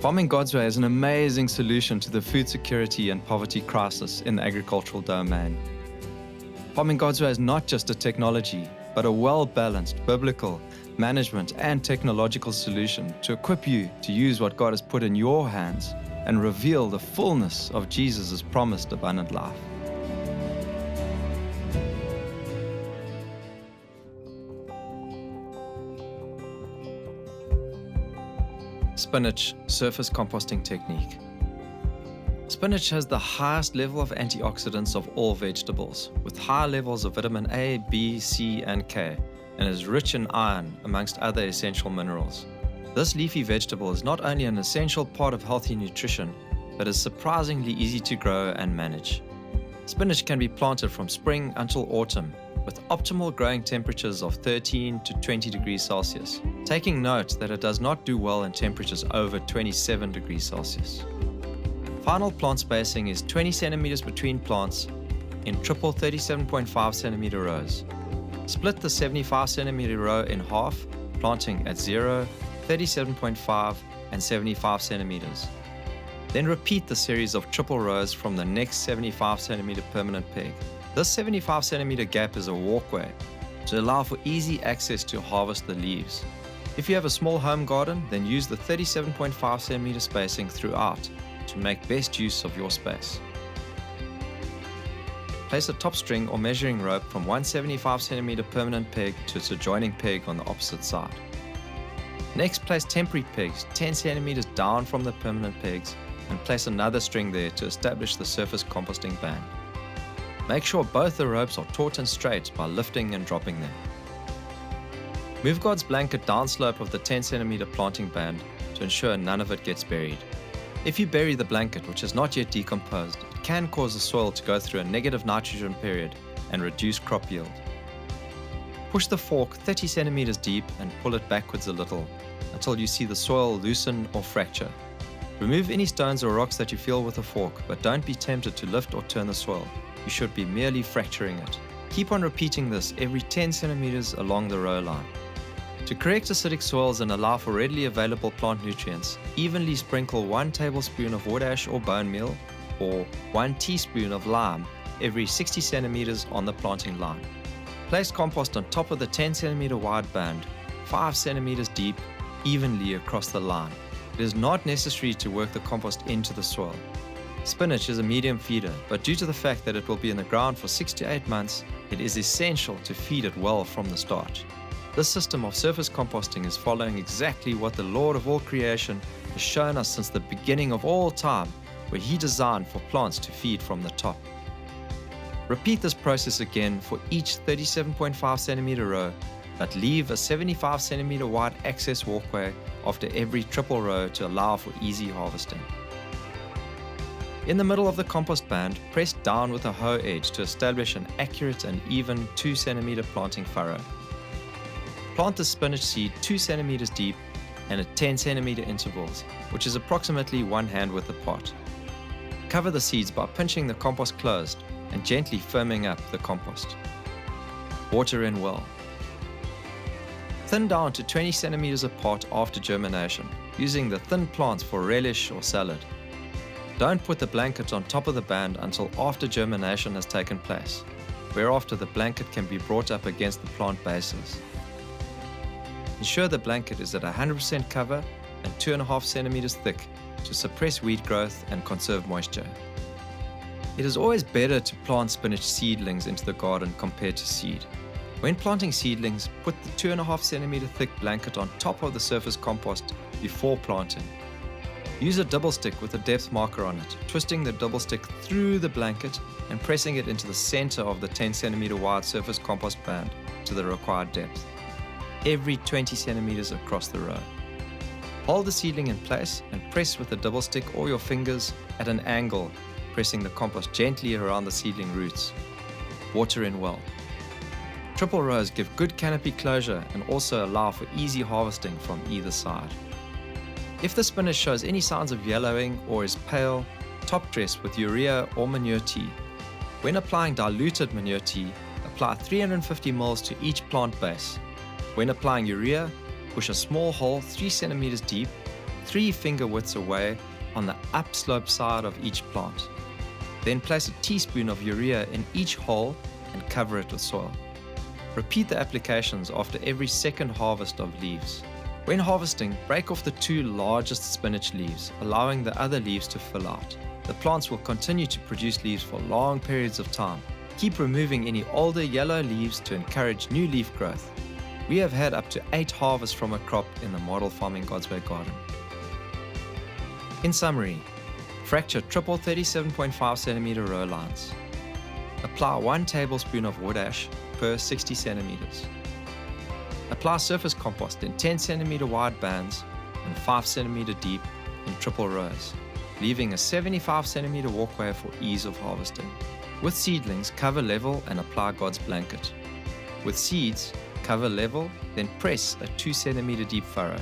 Farming God's Way is an amazing solution to the food security and poverty crisis in the agricultural domain. Farming God's Way is not just a technology, but a well-balanced biblical management and technological solution to equip you to use what God has put in your hands and reveal the fullness of Jesus' promised abundant life. Spinach surface composting technique. Spinach has the highest level of antioxidants of all vegetables, with high levels of vitamin A, B, C, and K, and is rich in iron, amongst other essential minerals. This leafy vegetable is not only an essential part of healthy nutrition, but is surprisingly easy to grow and manage. Spinach can be planted from spring until autumn, with optimal growing temperatures of 13 to 20 degrees Celsius, taking note that it does not do well in temperatures over 27 degrees Celsius. Final plant spacing is 20 centimeters between plants in triple 37.5 centimeter rows. Split the 75 centimeter row in half, planting at 0, 37.5, and 75 centimeters. Then repeat the series of triple rows from the next 75 centimeter permanent peg. This 75 centimeter gap is a walkway to allow for easy access to harvest the leaves. If you have a small home garden, then use the 37.5 centimeter spacing throughout to make best use of your space. Place a top string or measuring rope from one 75 centimeter permanent peg to its adjoining peg on the opposite side. Next, place temporary pegs 10 centimeters down from the permanent pegs and place another string there to establish the surface composting band. Make sure both the ropes are taut and straight by lifting and dropping them. Move God's blanket downslope of the 10 centimeter planting band to ensure none of it gets buried. If you bury the blanket, which is not yet decomposed, it can cause the soil to go through a negative nitrogen period and reduce crop yield. Push the fork 30 centimeters deep and pull it backwards a little until you see the soil loosen or fracture. Remove any stones or rocks that you feel with the fork, but don't be tempted to lift or turn the soil. You should be merely fracturing it. Keep on repeating this every 10 centimeters along the row line. To correct acidic soils and allow for readily available plant nutrients, evenly sprinkle 1 tablespoon of wood ash or bone meal or 1 teaspoon of lime every 60 centimeters on the planting line. Place compost on top of the 10 centimeter wide band, 5 centimeters deep, evenly across the line. It is not necessary to work the compost into the soil. Spinach is a medium feeder, but due to the fact that it will be in the ground for 6 to 8 months, it is essential to feed it well from the start. This system of surface composting is following exactly what the Lord of all creation has shown us since the beginning of all time, where He designed for plants to feed from the top. Repeat this process again for each 37.5 centimeter row, but leave a 75 centimeter wide access walkway after every triple row to allow for easy harvesting. In the middle of the compost band, press down with a hoe edge to establish an accurate and even 2 centimeter planting furrow. Plant the spinach seed 2 centimeters deep and at 10 centimeter intervals, which is approximately 1 hand width apart. Cover the seeds by pinching the compost closed and gently firming up the compost. Water in well. Thin down to 20 centimeters apart after germination, using the thin plants for relish or salad. Don't put the blanket on top of the band until after germination has taken place, whereafter the blanket can be brought up against the plant bases. Ensure the blanket is at 100% cover and 2.5 centimeters thick to suppress weed growth and conserve moisture. It is always better to plant spinach seedlings into the garden compared to seed. When planting seedlings, put the 2.5 centimeter thick blanket on top of the surface compost before planting. Use a double stick with a depth marker on it, twisting the double stick through the blanket and pressing it into the center of the 10 centimeter wide surface compost band to the required depth, every 20 centimeters across the row. Hold the seedling in place and press with the double stick or your fingers at an angle, pressing the compost gently around the seedling roots. Water in well. Triple rows give good canopy closure and also allow for easy harvesting from either side. If the spinach shows any signs of yellowing or is pale, top dress with urea or manure tea. When applying diluted manure tea, apply 350 ml to each plant base. When applying urea, push a small hole 3 centimeters deep, 3 finger widths away on the upslope side of each plant. Then place a teaspoon of urea in each hole and cover it with soil. Repeat the applications after every second harvest of leaves. When harvesting, break off the 2 largest spinach leaves, allowing the other leaves to fill out. The plants will continue to produce leaves for long periods of time. Keep removing any older yellow leaves to encourage new leaf growth. We have had up to 8 harvests from a crop in the model Farming God's Way garden. In summary, fracture triple 37.5 centimeter row lines. Apply 1 tablespoon of wood ash per 60 centimeters. Apply surface compost in 10 centimeter wide bands and 5 centimeter deep in triple rows, leaving a 75 centimeter walkway for ease of harvesting. With seedlings, cover level and apply God's blanket. With seeds, cover level, then press a 2 centimeter deep furrow.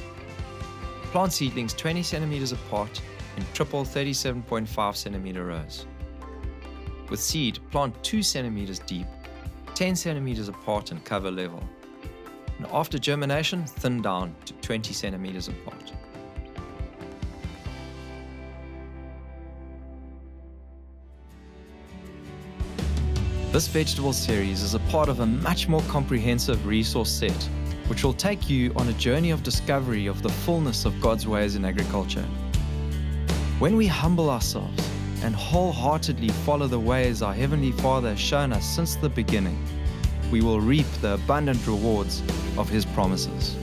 Plant seedlings 20 centimeters apart in triple 37.5 centimeter rows. With seed, plant 2 centimeters deep, 10 centimeters apart and cover level. And after germination, thin down to 20 centimeters apart. This vegetable series is a part of a much more comprehensive resource set, which will take you on a journey of discovery of the fullness of God's ways in agriculture. When we humble ourselves and wholeheartedly follow the ways our Heavenly Father has shown us since the beginning, we will reap the abundant rewards of His promises.